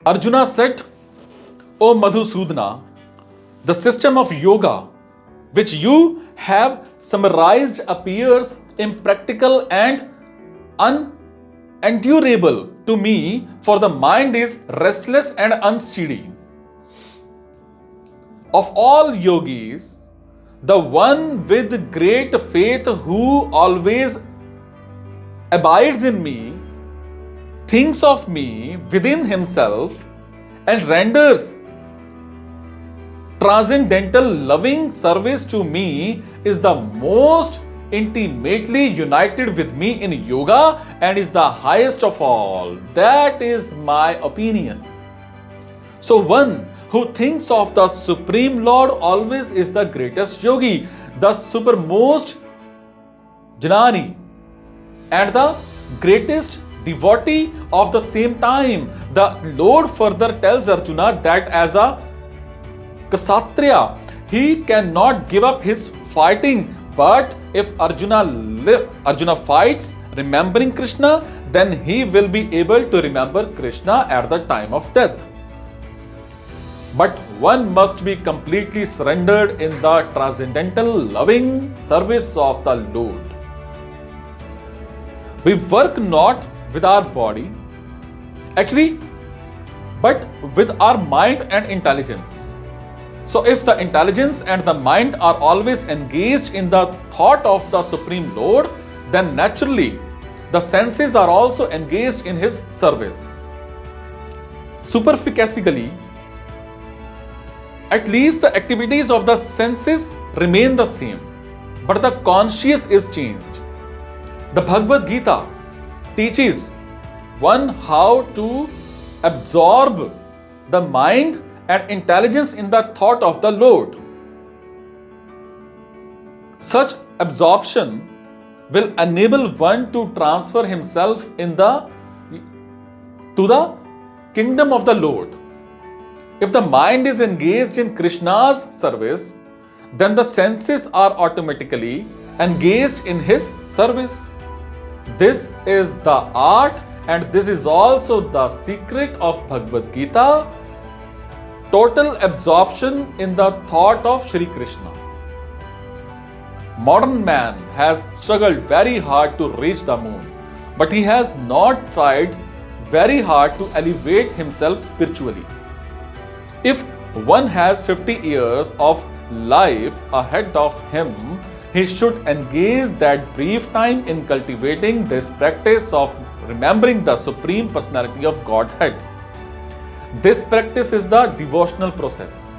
Arjuna said, O Madhusudana, the system of yoga which you have summarized appears impractical and unendurable to me, for the mind is restless and unsteady. Of all yogis, the one with great faith who always abides in me, thinks of me within himself, and renders transcendental loving service to me, is the most intimately united with me in yoga and is the highest of all. That is my opinion. So one who thinks of the Supreme Lord always is the greatest yogi, the supermost jnani, and the greatest devotee of the same time. The Lord further tells Arjuna that as a Kshatriya, he cannot give up his fighting, but if Arjuna fights remembering Krishna, then he will be able to remember Krishna at the time of death. But one must be completely surrendered in the transcendental loving service of the Lord. We work not with our body, actually, but with our mind and intelligence. So if the intelligence and the mind are always engaged in the thought of the Supreme Lord, then naturally the senses are also engaged in his service. Superfically, at least the activities of the senses remain the same, but the conscious is changed. The Bhagwad Geeta teaches one how to absorb the mind and intelligence in the thought of the Lord. Such absorption will enable one to transfer himself to the kingdom of the Lord. If the mind is engaged in Krishna's service, then the senses are automatically engaged in his service. This is the art, and this is also the secret of Bhagwad Gita: total absorption in the thought of Shri Krishna. Modern man has struggled very hard to reach the moon, but he has not tried very hard to elevate himself spiritually. If one has 50 years of life ahead of him, he should engage that brief time in cultivating this practice of remembering the Supreme Personality of Godhead. This practice is the devotional process.